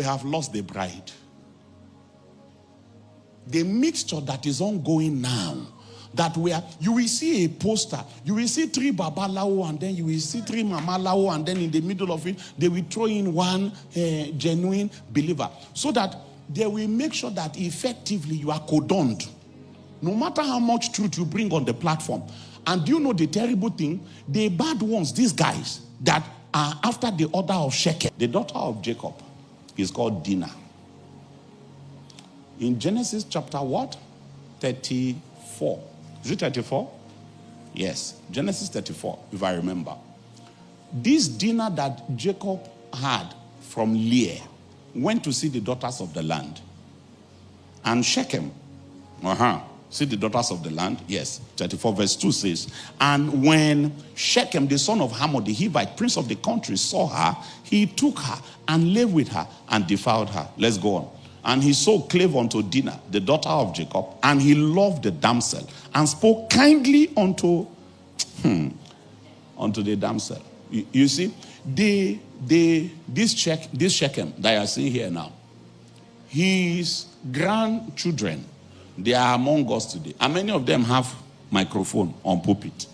We have lost the bride. The mixture that is ongoing now, that you will see a poster, you will see 3 Babalawo, and then you will see 3 Mamalawo, and then in the middle of it, they will throw in one genuine believer, so that they will make sure that effectively you are cordoned. No matter how much truth you bring on the platform. And do you know the terrible thing? The bad ones, these guys that are after the order of Shechem, the daughter of Jacob, is called Dinah. In Genesis chapter what? 34. Is it 34? Yes. Genesis 34, if I remember. This Dinah that Jacob had from Leah went to see the daughters of the land. And Shechem, see the daughters of the land? Yes. 34 verse 2 says, and when Shechem, the son of Hamor, the Hivite, prince of the country, saw her, he took her and lay with her and defiled her. Let's go on. And he so clave unto Dinah, the daughter of Jacob, and he loved the damsel, and spoke kindly unto the damsel. You see, this Shechem that you are seeing here now, his grandchildren, they are among us today. And many of them have microphone on pulpit.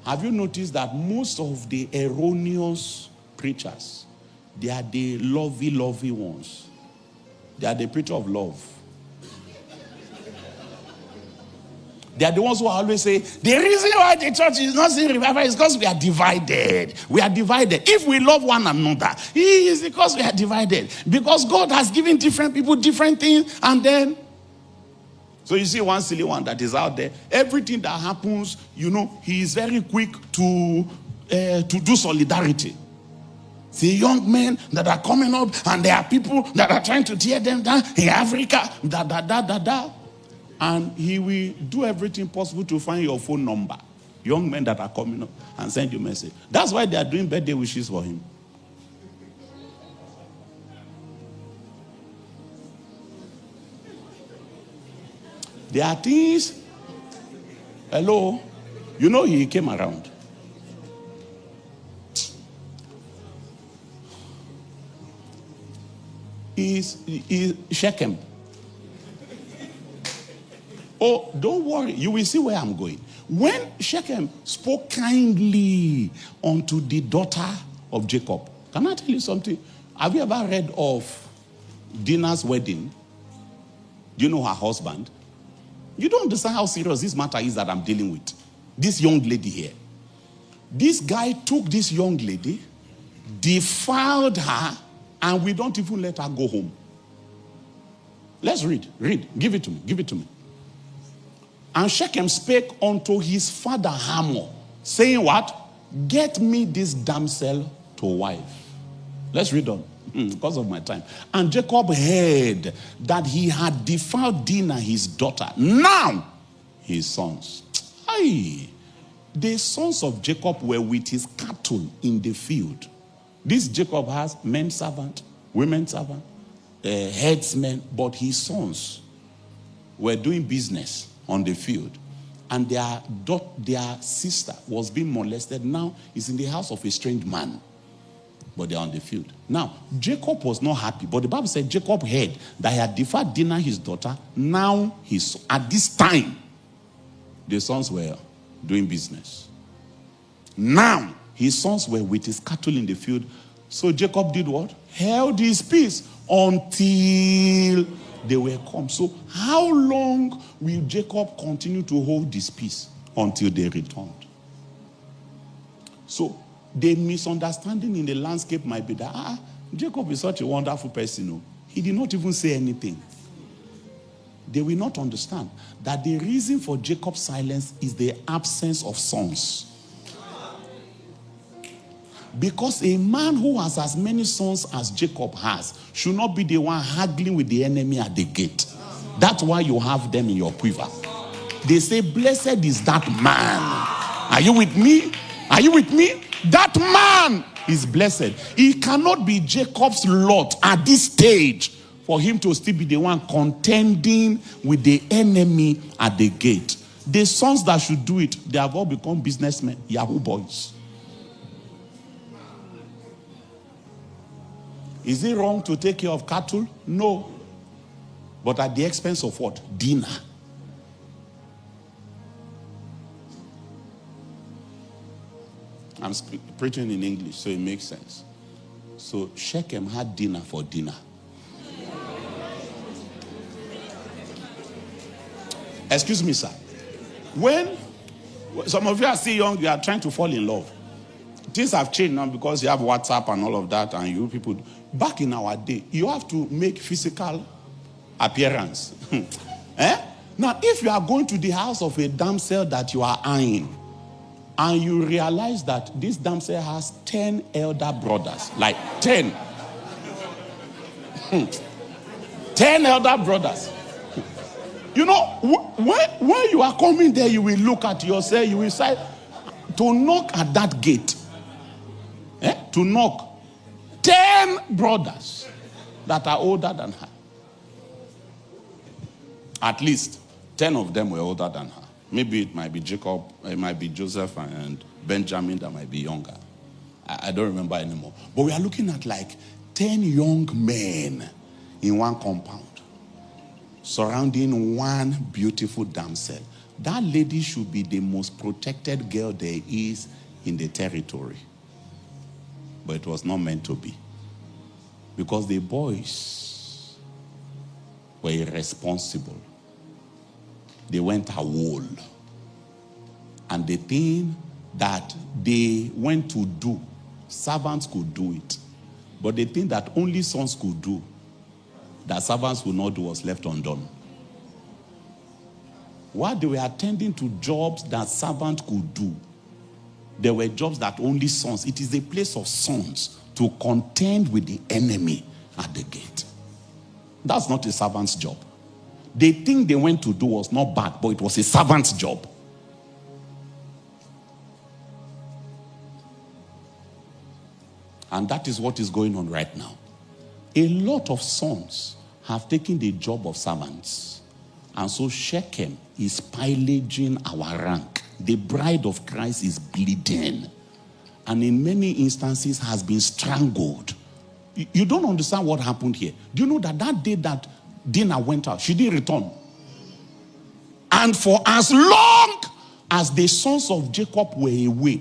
Have you noticed that most of the erroneous preachers, they are the lovey ones. They are the preacher of love. They are the ones who always say, the reason why the church is not seeing revival is because we are divided. We are divided. If we love one another, it is because we are divided. Because God has given different people different things, and then, so you see one silly one that is out there. Everything that happens, he is very quick to do solidarity. See young men that are coming up, and there are people that are trying to tear them down in Africa, and he will do everything possible to find your phone number. Young men that are coming up and send you a message. That's why they are doing birthday wishes for him. There are things, hello, he came around. Is Shechem. Oh, don't worry. You will see where I'm going. When Shechem spoke kindly unto the daughter of Jacob, can I tell you something? Have you ever read of Dinah's wedding? Do you know her husband? You don't understand how serious this matter is that I'm dealing with. This young lady here. This guy took this young lady, defiled her, and we don't even let her go home. Let's read. Give it to me. And Shechem spake unto his father Hamor, saying what? Get me this damsel to wife. Let's read on, because of my time. And Jacob heard that he had defiled Dinah his daughter. Now, his sons. The sons of Jacob were with his cattle in the field. This Jacob has men servant, women servant, headsmen, but his sons were doing business on the field. And their sister was being molested. Now is in the house of a strange man, but they're on the field. Now, Jacob was not happy, but the Bible said Jacob heard that he had defiled Dinah his daughter. Now, at this time, the sons were doing business. Now, his sons were with his cattle in the field. So Jacob did what? Held his peace until they were come. So how long will Jacob continue to hold his peace? Until they returned. So the misunderstanding in the landscape might be that Jacob is such a wonderful person. He did not even say anything. They will not understand that the reason for Jacob's silence is the absence of sons. Because a man who has as many sons as Jacob has should not be the one haggling with the enemy at the gate. That's why you have them in your quiver. They say, blessed is that man. Are you with me? Are you with me? That man is blessed. It cannot be Jacob's lot at this stage for him to still be the one contending with the enemy at the gate. The sons that should do it, they have all become businessmen, Yahoo boys. Is it wrong to take care of cattle? No. But at the expense of what? Dinner. I'm preaching in English, so it makes sense. So Shechem had dinner for dinner. Excuse me, sir. When some of you are still young, you are trying to fall in love. Things have changed now because you have WhatsApp and all of that, and you people. Back in our day, you have to make physical appearance. Now, if you are going to the house of a damsel that you are eyeing, and you realize that this damsel has 10 elder brothers, like 10. 10 elder brothers. You know, when you are coming there, you will look at yourself, you will say, to knock at that gate. To knock. 10 brothers that are older than her. At least 10 of them were older than her. Maybe it might be Jacob, it might be Joseph and Benjamin that might be younger. I don't remember anymore. But we are looking at like 10 young men in one compound, surrounding one beautiful damsel. That lady should be the most protected girl there is in the territory. But it was not meant to be. Because the boys were irresponsible. They went AWOL. And the thing that they went to do, servants could do it. But the thing that only sons could do, that servants would not do, was left undone. While they were attending to jobs that servants could do, there were jobs that only sons. It is a place of sons to contend with the enemy at the gate. That's not a servant's job. The thing they went to do was not bad, but it was a servant's job. And that is what is going on right now. A lot of sons have taken the job of servants. And so Shechem is pillaging our rank. The bride of Christ is bleeding. And in many instances has been strangled. You don't understand what happened here. Do you know that that day that Dinah went out, she didn't return? And for as long as the sons of Jacob were away,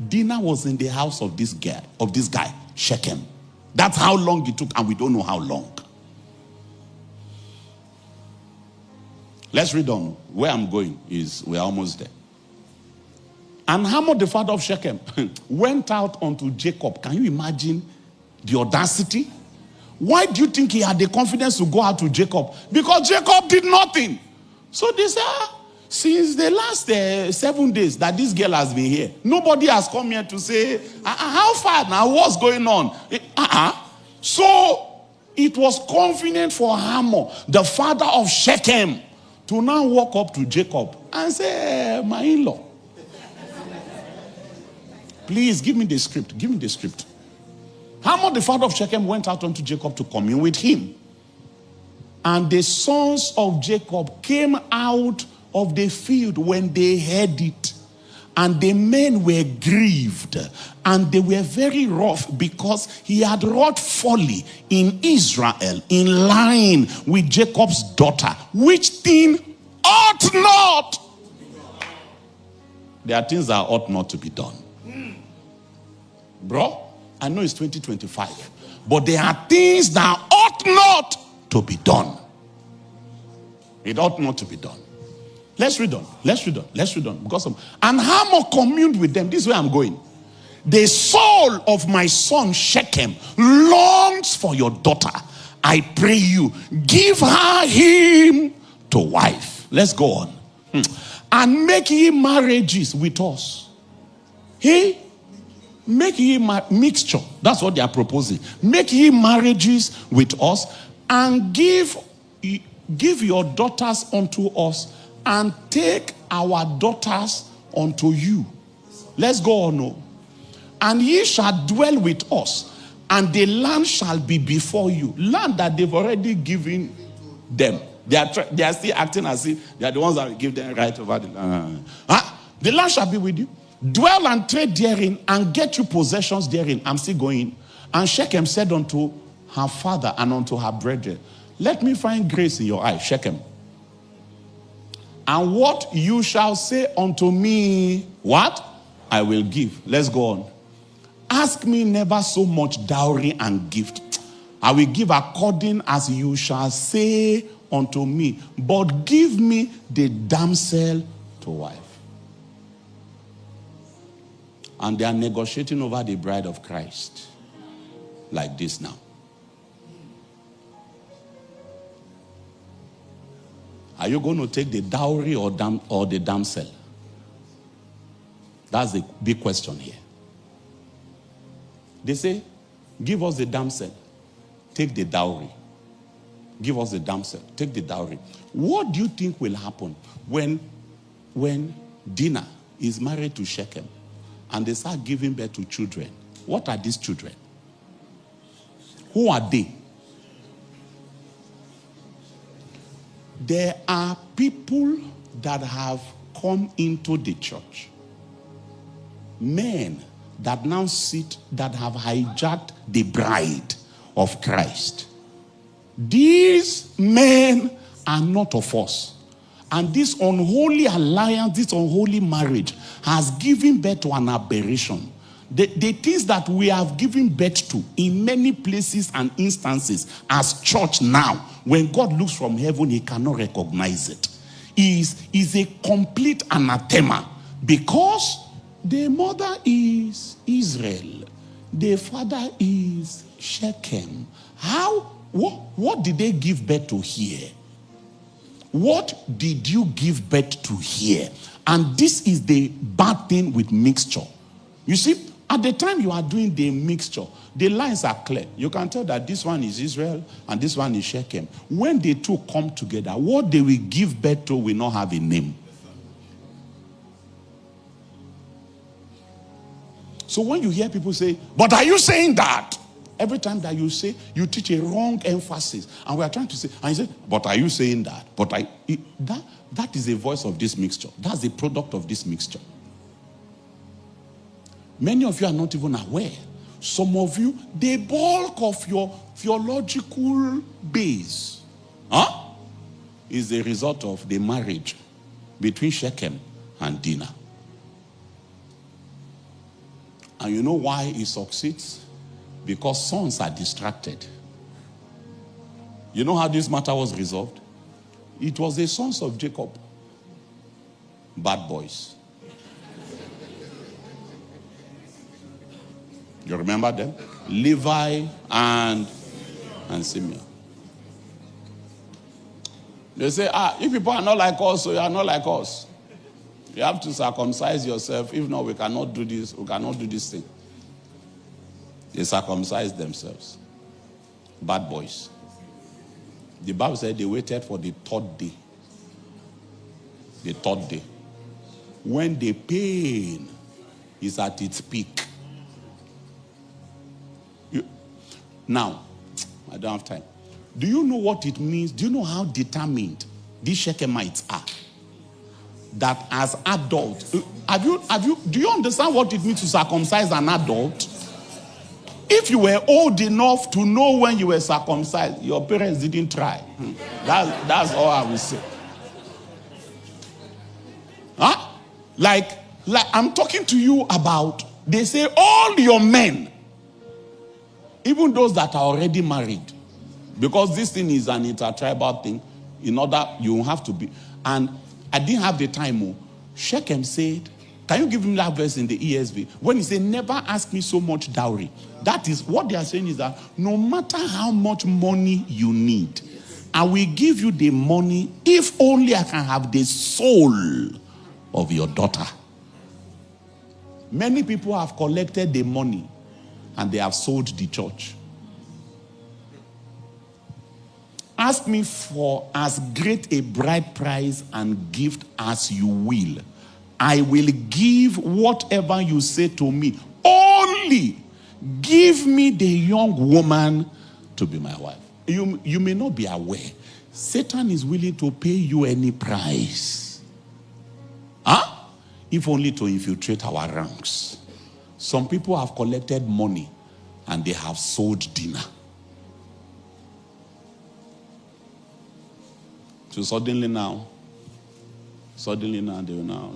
Dinah was in the house of this guy, Shechem. That's how long it took, and we don't know how long. Let's read on. Where I'm going is, we're almost there. And Hamor, the father of Shechem, went out unto Jacob. Can you imagine the audacity? Why do you think he had the confidence to go out to Jacob? Because Jacob did nothing. So they said, since the last 7 days that this girl has been here, nobody has come here to say, how far now? What's going on? So it was convenient for Hamor, the father of Shechem, to now walk up to Jacob and say, my in-law, please give me the script. Give me the script. Hamor, the father of Shechem, went out unto Jacob to commune with him. And the sons of Jacob came out of the field when they heard it. And the men were grieved. And they were very wroth because he had wrought folly in Israel in line with Jacob's daughter, which thing ought not. There are things that ought not to be done. Bro, I know it's 2025, but there are things that ought not to be done. It ought not to be done. Let's read on. Let's read on. Let's read on. Because and Hamor communed with them. This is where I'm going. The soul of my son Shechem longs for your daughter. I pray you, give her him to wife. Let's go on. And make ye marriages with us. Make ye mixture. That's what they are proposing. Make ye marriages with us and give your daughters unto us and take our daughters unto you. Let's go on. No. And ye shall dwell with us, and the land shall be before you. Land that they've already given them. They are still acting as if they are the ones that will give them right over the land. The land shall be with you. Dwell and trade therein, and get you possessions therein. I'm still going. And Shechem said unto her father and unto her brethren, let me find grace in your eyes, Shechem. And what you shall say unto me, what? I will give. Let's go on. Ask me never so much dowry and gift. I will give according as you shall say unto me. But give me the damsel to wife. And they are negotiating over the bride of Christ. Like this now. Are you going to take the dowry or the damsel? That's the big question here. They say, give us the damsel. Take the dowry. Give us the damsel. Take the dowry. What do you think will happen when Dinah is married to Shechem and they start giving birth to children? What are these children? Who are they? There are people that have come into the church. Men that now sit, that have hijacked the bride of Christ. These men are not of us. And this unholy alliance, this unholy marriage has given birth to an aberration. The things that we have given birth to in many places and instances as church now, when God looks from heaven, he cannot recognize it. Is a complete anathema, because the mother is Israel, the father is Shechem. What did they give birth to here? What did you give birth to here? And this is the bad thing with mixture. You see, at the time you are doing the mixture, the lines are clear. You can tell that this one is Israel and this one is Shechem. When the two come together, what they will give birth to will not have a name. So when you hear people say, but are you saying that? Every time that you say, you teach a wrong emphasis. And we are trying to say, and you say, but are you saying that? That is the voice of this mixture. That's the product of this mixture. Many of you are not even aware. Some of you, the bulk of your theological base is the result of the marriage between Shechem and Dinah. And you know why it succeeds? Because sons are distracted. You know how this matter was resolved? It was the sons of Jacob. Bad boys. You remember them? Levi and Simeon. They say, if people are not like us, so you are not like us. You have to circumcise yourself. If not, we cannot do this. We cannot do this thing. They circumcised themselves. Bad boys. The Bible said they waited for the third day. The third day. When the pain is at its peak. Now, I don't have time. Do you know what it means? Do you know how determined these Shechemites are? That as adults, do you understand what it means to circumcise an adult? If you were old enough to know when you were circumcised, your parents didn't try. That's all I will say. Like I'm talking to you about, they say all your men, even those that are already married, because this thing is an intertribal thing, in order you have to be. And I didn't have the time. Shechem said, can you give him that verse in the ESV? When he said, never ask me so much dowry. That is, what they are saying is that no matter how much money you need, I will give you the money if only I can have the soul of your daughter. Many people have collected the money and they have sold the church. Ask me for as great a bride price and gift as you will. I will give whatever you say to me. Only give me the young woman to be my wife. You may not be aware. Satan is willing to pay you any price. If only to infiltrate our ranks. Some people have collected money and they have sold dinner. So suddenly now, they will now,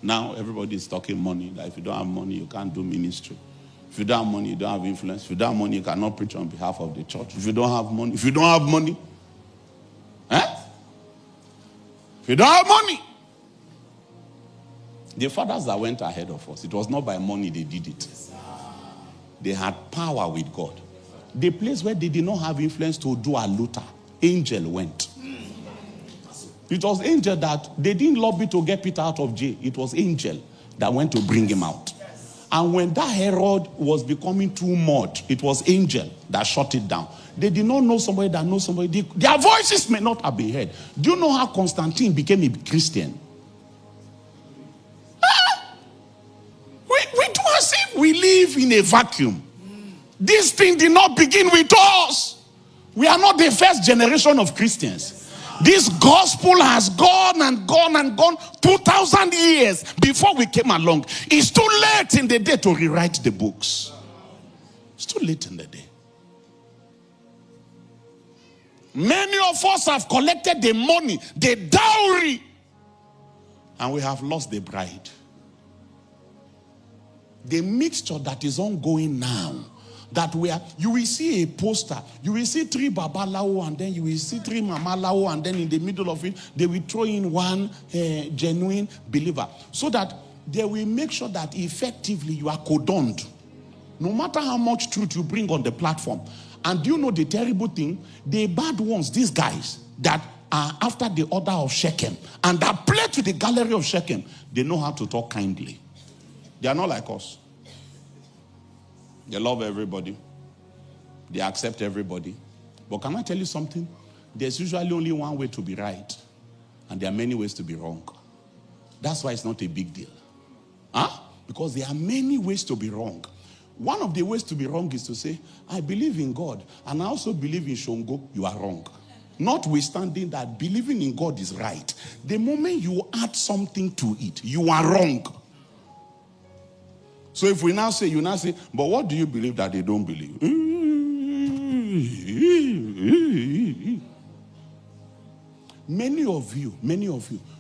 now everybody is talking money. That if you don't have money, you can't do ministry. If you don't have money, you don't have influence. If you don't have money, you cannot preach on behalf of the church. If you don't have money, if you don't have money, the fathers that went ahead of us, it was not by money they did it. They had power with God. The place where they did not have influence to do a Luther, angel went. It was angel that they didn't lobby to get Peter out of jail. It was angel that went to bring him out. And when that Herod was becoming too much, it was angel that shut it down. They did not know somebody that knows somebody. Their voices may not have been heard. Do you know how Constantine became a Christian? We do as if we live in a vacuum. This thing did not begin with us. We are not the first generation of Christians. This gospel has gone and gone and gone 2,000 years before we came along. It's too late in the day to rewrite the books. It's too late in the day. Many of us have collected the money, the dowry, and we have lost the bride. The mixture that is ongoing now, that you will see a poster, you will see 3 Babalawo, and then you will see 3 Mamalawo, and then in the middle of it, they will throw in one genuine believer, so that they will make sure that effectively you are cordoned. No matter how much truth you bring on the platform. And do you know the terrible thing? The bad ones, these guys that are after the order of Shechem, and that play to the gallery of Shechem, they know how to talk kindly. They are not like us. They love everybody. They accept everybody. But can I tell you something? There's usually only one way to be right, and there are many ways to be wrong. That's why it's not a big deal. Because there are many ways to be wrong. One of the ways to be wrong is to say, I believe in God, and I also believe in Shongo. You are wrong. Notwithstanding that believing in God is right. The moment you add something to it, you are wrong. So if we now say, you now say, but what do you believe that they don't believe? Many of you,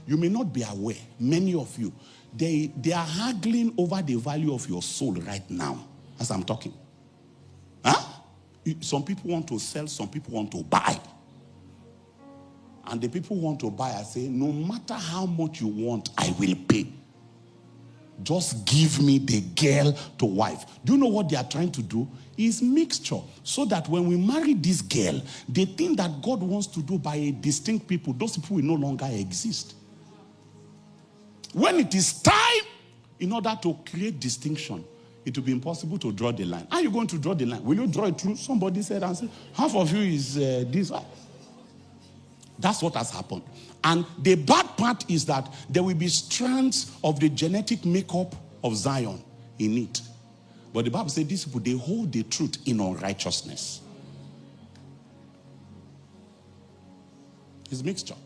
you may not be aware, many of you, they are haggling over the value of your soul right now, as I'm talking. Some people want to sell, some people want to buy. And the people who want to buy, I say, no matter how much you want, I will pay. Just give me the girl to wife. Do you know what they are trying to do? Is mixture. So that when we marry this girl, the thing that God wants to do by a distinct people, those people will no longer exist. When it is time, in order to create distinction, it will be impossible to draw the line. How are you going to draw the line? Will you draw it through? Somebody said, and said, half of you is this. That's what has happened. And the bad part is that there will be strands of the genetic makeup of Zion in it. But the Bible says these people, they hold the truth in unrighteousness. It's mixture.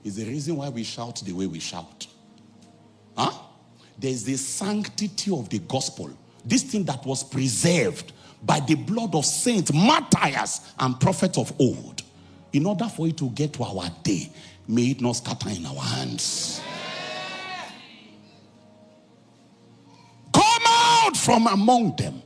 It's the reason why we shout the way we shout. There's the sanctity of the gospel. This thing that was preserved by the blood of saints, martyrs, and prophets of old. In order for it to get to our day, may it not scatter in our hands. Come out from among them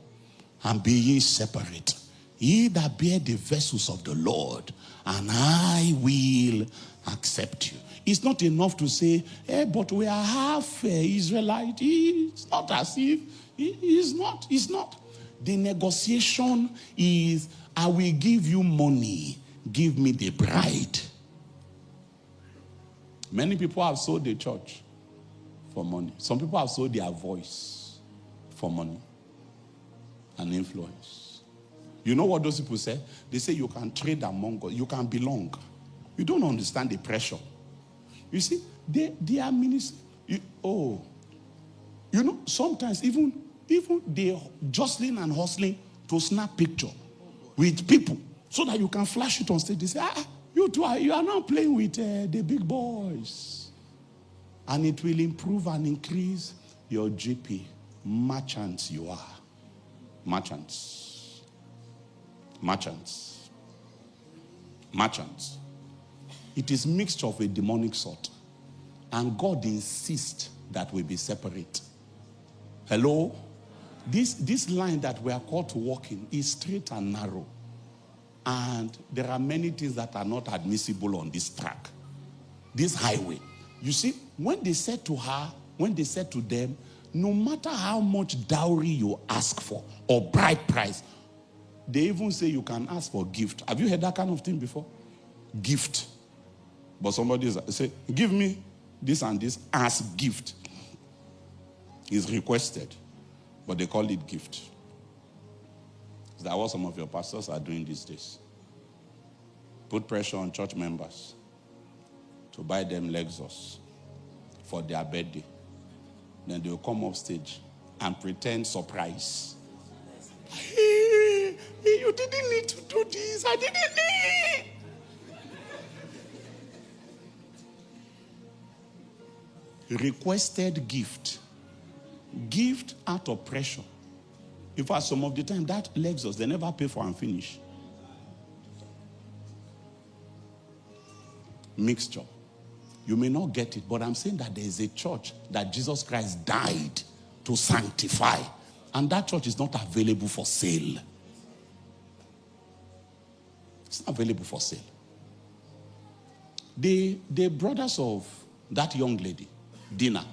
and be ye separate. Ye that bear the vessels of the Lord, and I will accept you. It's not enough to say, but we are half Israelite. It's not as if. It's not. The negotiation is, I will give you money. Give me the bride. Many people have sold the church for money. Some people have sold their voice for money and influence. You know what those people say? They say you can trade among God. You can belong. You don't understand the pressure. You see, they are ministers. Sometimes even they're jostling and hustling to snap picture with people so that you can flash it on stage. They say, you are now playing with the big boys. And it will improve and increase your GP. Merchants you are. Merchants. merchants. It is mixture of a demonic sort. And God insists that we be separate. Hello? This line that we are called to walk in is straight and narrow. And there are many things that are not admissible on this track, this highway. You see, when they said to them, no matter how much dowry you ask for or bride price, they even say you can ask for gift. Have you heard that kind of thing before? Gift. But somebody say, give me this and this as gift. It's requested, but they call it gift. Is that what some of your pastors are doing these days? Put pressure on church members to buy them Lexus for their birthday. Then they'll come off stage and pretend surprise. Hey, you didn't need to do this. I didn't need. Requested gift. Gift out of pressure. In fact, some of the time, that Lexus, they never pay for and finish. Mixture. You may not get it, but I'm saying that there is a church that Jesus Christ died to sanctify. And that church is not available for sale. It's not available for sale. The brothers of that young lady, Dinah,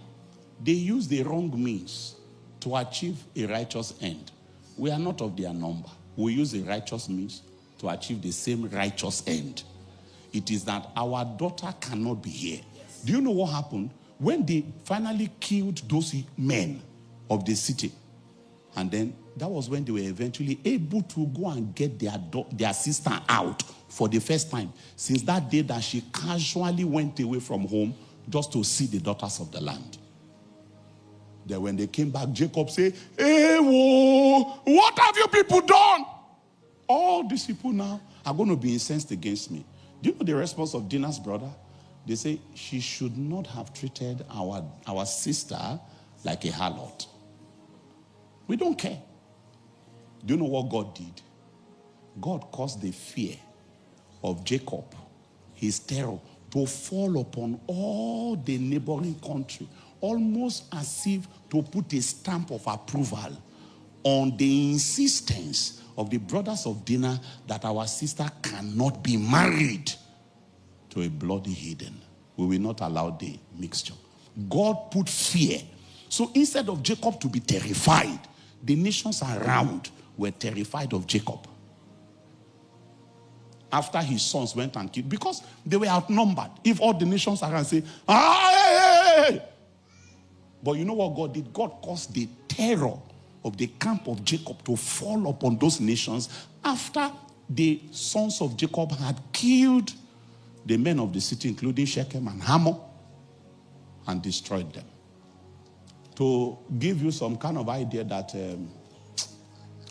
they use the wrong means to achieve a righteous end. We are not of their number. We use a righteous means to achieve the same righteous end. It is that our daughter cannot be here. Do you know what happened? When they finally killed those men of the city, and then that was when they were eventually able to go and get their sister out for the first time since that day that she casually went away from home just to see the daughters of the land. Then when they came back, Jacob said, hey, whoa, what have you people done? All these people now are going to be incensed against me. Do you know the response of Dinah's brother? They say, she should not have treated our sister like a harlot. We don't care. Do you know what God did? God caused the fear of Jacob, his terror, to fall upon all the neighboring country, almost as if to put a stamp of approval on the insistence of the brothers of Dinah that our sister cannot be married to a bloody heathen. We will not allow the mixture. God put fear. So instead of Jacob to be terrified, the nations around were terrified of Jacob. After his sons went and killed, because they were outnumbered. If all the nations around say, hey! But you know what God did? God caused the terror of the camp of Jacob to fall upon those nations after the sons of Jacob had killed the men of the city, including Shechem and Hamor, and destroyed them. To give you some kind of idea that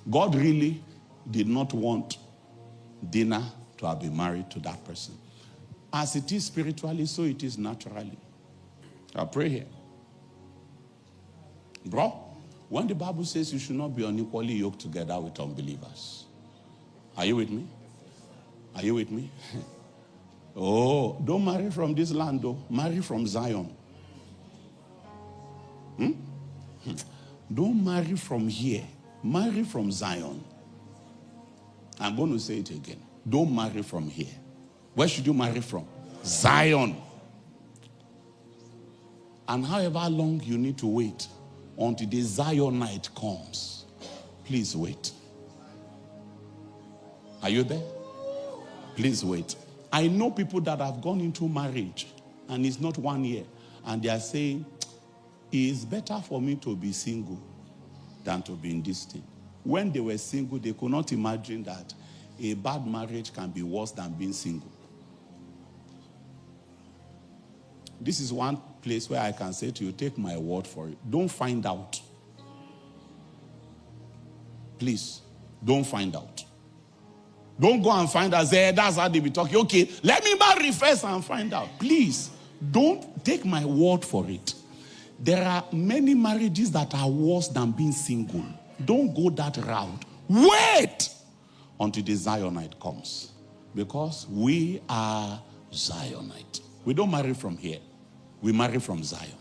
God really did not want Dinah to have been married to that person. As it is spiritually, so it is naturally. I pray here. Bro, when the Bible says you should not be unequally yoked together with unbelievers. Are you with me? Are you with me? Oh, don't marry from this land, though. Marry from Zion. Don't marry from here. Marry from Zion. I'm going to say it again. Don't marry from here. Where should you marry from? Zion. And however long you need to wait until the Zionite comes, please wait. Are you there? Please wait. I know people that have gone into marriage and it's not 1 year, and they are saying, it's better for me to be single than to be in this thing. When they were single, they could not imagine that a bad marriage can be worse than being single. This is one place where I can say to you, take my word for it. Don't find out. Please, don't find out. Don't go and find out, say, that's how they be talking. Okay, let me marry first and find out. Please, don't take my word for it. There are many marriages that are worse than being single. Don't go that route. Wait until the Zionite comes. Because we are Zionite. We don't marry from here. We marry from Zion.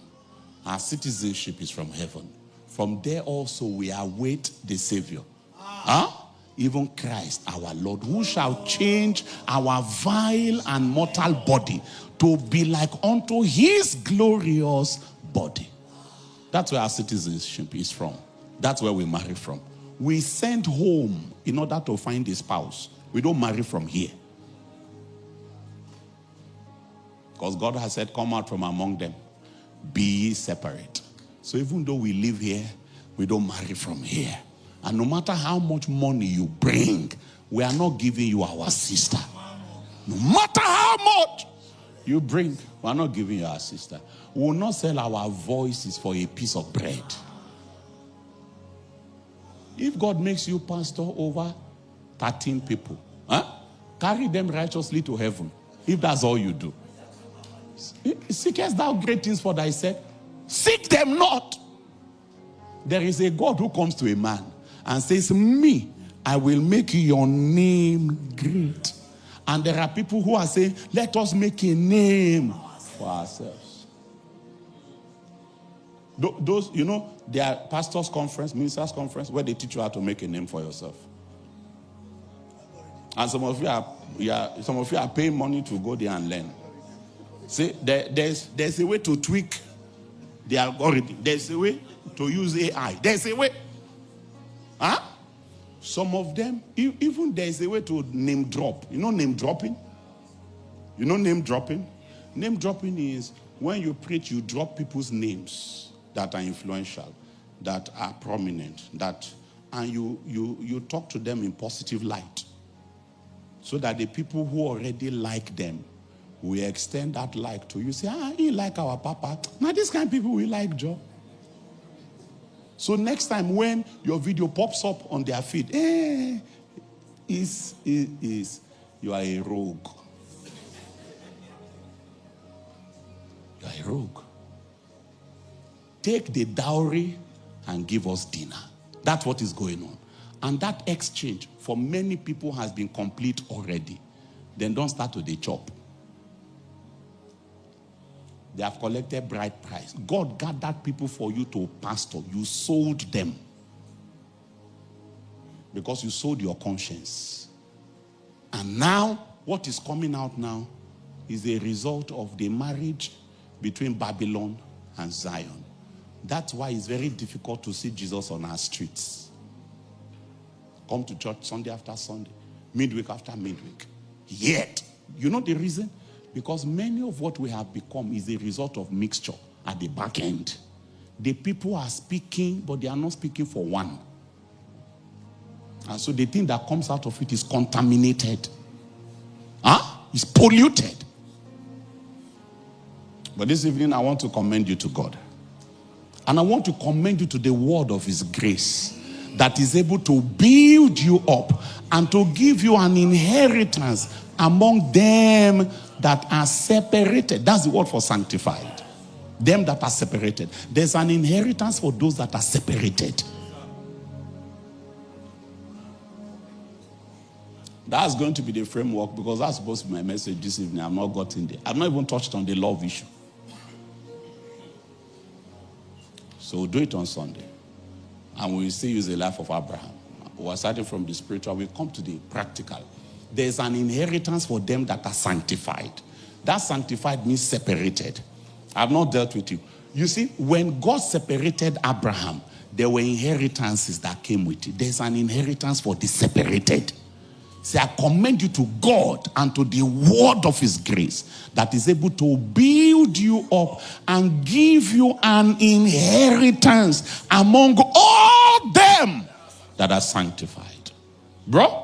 Our citizenship is from heaven. From there also we await the Savior. Huh? Even Christ our Lord, who shall change our vile and mortal body to be like unto his glorious body. That's where our citizenship is from. That's where we marry from. We send home in order to find a spouse. We don't marry from here. Because God has said, come out from among them. Be ye separate. So even though we live here, we don't marry from here. And no matter how much money you bring, we are not giving you our sister. No matter how much you bring, we are not giving you our sister. We will not sell our voices for a piece of bread. If God makes you pastor over 13 people, carry them righteously to heaven. If that's all you do. Seekest thou great things for thyself? Seek them not. There is a God who comes to a man and says, me, I will make your name great. And there are people who are saying, let us make a name for ourselves. Those, there are pastors' conference, ministers' conference, where they teach you how to make a name for yourself. And some of you are paying money to go there and learn. See, there's a way to tweak the algorithm. There's a way to use AI. There's a way. Some of them, even there's a way to name drop. You know name dropping? You know name dropping? Name dropping is when you preach, you drop people's names that are influential, that are prominent, and you talk to them in positive light. So that the people who already like them, we extend that like to you. Say, he like our papa. Now this kind of people we like Joe. So next time when your video pops up on their feed, you are a rogue. You are a rogue. Take the dowry and give us dinner. That's what is going on. And that exchange for many people has been complete already. Then don't start with the chop. They have collected bride price. God gathered people for you to pastor. You sold them. Because you sold your conscience. And now, what is coming out now is a result of the marriage between Babylon and Zion. That's why it's very difficult to see Jesus on our streets. Come to church Sunday after Sunday, midweek after midweek. Yet, you know the reason? Because many of what we have become is a result of mixture at the back end. The people are speaking, but they are not speaking for one. And so the thing that comes out of it is contaminated. It's polluted. But this evening, I want to commend you to God. And I want to commend you to the word of his grace that is able to build you up and to give you an inheritance among them that are separated. That's the word for sanctified. Them that are separated. There's an inheritance for those that are separated. That's going to be the framework, because that's supposed to be my message this evening. I've not gotten there. I've not even touched on the love issue. So we'll do it on Sunday. And we'll still use the life of Abraham. We're starting from the spiritual. We come to the practical. There's an inheritance for them that are sanctified. That sanctified means separated. I've not dealt with you. You see, when God separated Abraham, there were inheritances that came with it. There's an inheritance for the separated. See, I commend you to God and to the word of his grace that is able to build you up and give you an inheritance among all them that are sanctified. Bro,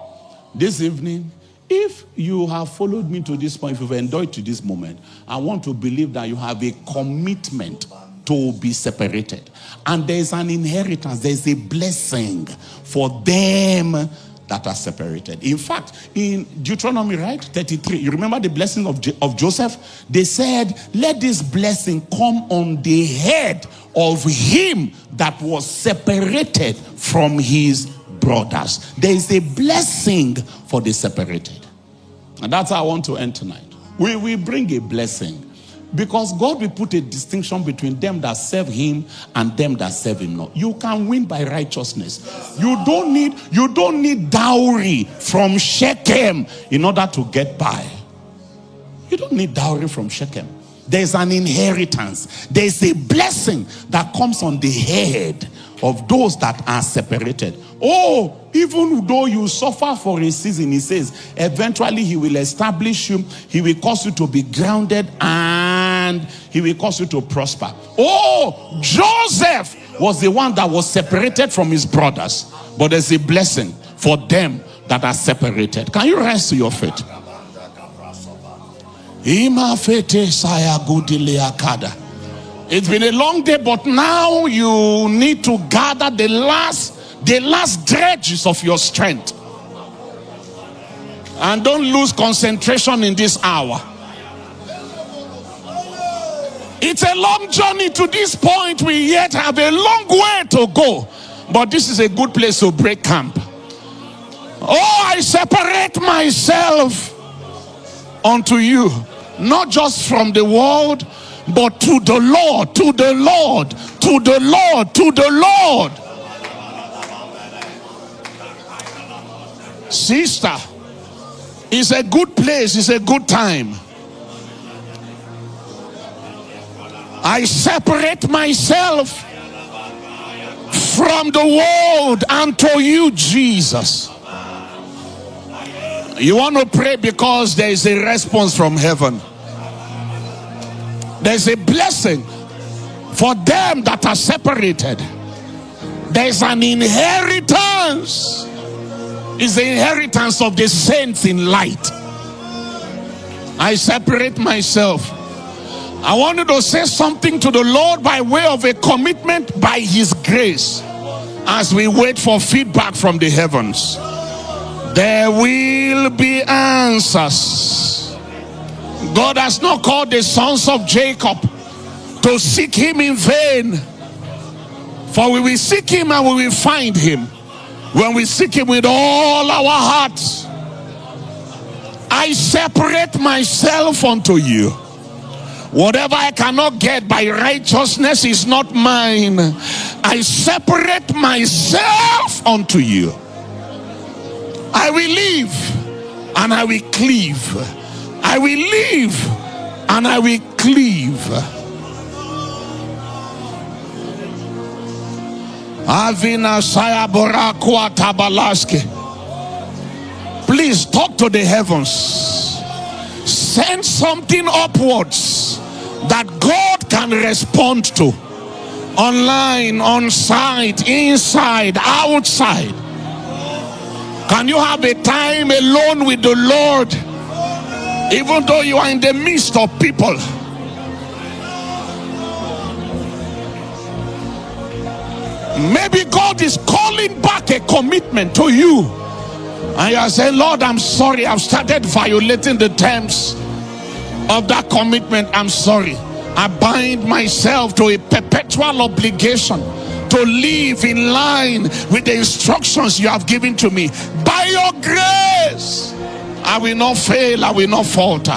this evening, if you have followed me to this point, if you've enjoyed to this moment, I want to believe that you have a commitment to be separated. And there's an inheritance, there's a blessing for them that are separated. In fact, in Deuteronomy, right, 33, you remember the blessing of Joseph? They said, let this blessing come on the head of him that was separated from his brothers. There is a blessing for the separated. And that's how I want to end tonight. We will bring a blessing. Because God will put a distinction between them that serve him and them that serve him not. You can win by righteousness. You don't need dowry from Shechem in order to get by. You don't need dowry from Shechem. There's an inheritance. There's a blessing that comes on the head of those that are separated. Oh, even though you suffer for a season, he says, eventually he will establish you. He will cause you to be grounded and he will cause you to prosper. Oh, Joseph was the one that was separated from his brothers. But there's a blessing for them that are separated. Can you rise to your feet? It's been a long day, but now you need to gather the last dredges of your strength. And don't lose concentration in this hour. It's a long journey to this point. We yet have a long way to go. But this is a good place to break camp. Oh, I separate myself unto you. Not just from the world, but to the Lord, to the Lord, to the Lord, to the Lord. Sister, it's a good place, it's a good time. I separate myself from the world unto you, Jesus. You want to pray because there is a response from heaven. There's a blessing for them that are separated. There's an inheritance. It's the inheritance of the saints in light. I separate myself. I wanted to say something to the Lord by way of a commitment by his grace as we wait for feedback from the heavens. There will be answers. God has not called the sons of Jacob to seek him in vain. For we will seek him and we will find him when we seek him with all our hearts. I separate myself unto you. Whatever I cannot get by righteousness is not mine. I separate myself unto you. I will live and I will cleave. I will live and I will cleave. Avina Saya Borakwa Tabalaske. Please talk to the heavens. Send something upwards that God can respond to. Online, on site, inside, outside. Can you have a time alone with the Lord, even though you are in the midst of people? Maybe God is calling back a commitment to you. And you are saying, Lord, I'm sorry. I've started violating the terms of that commitment. I'm sorry. I bind myself to a perpetual obligation to live in line with the instructions you have given to me. By your grace, I will not fail, I will not falter.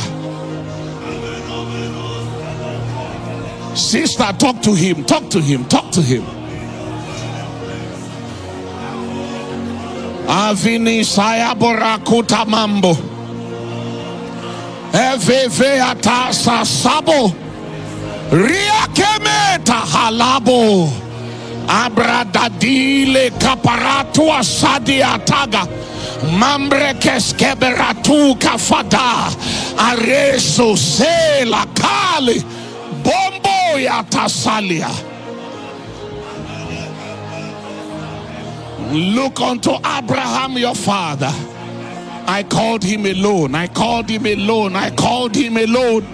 Sister, talk to him, talk to him, talk to him. Avini saya borakuta mambo. Eveve atasa sabo. Riakemeta halabo. Abradadile kaparatu asadi ataga. Mambre keskeberatu kafada. Areso se la kali. Bombo ya tasalia. Look unto Abraham your father. I called him alone. I called him alone. I called him alone.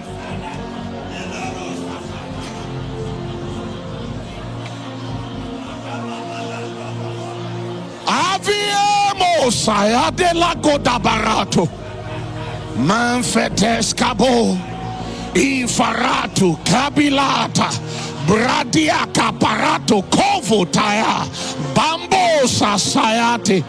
Aviemo saya de la goda barato. Manfetes cabo. Ifaratu kabilata. Bradia kaparato kovo taya. Bambo sasayate.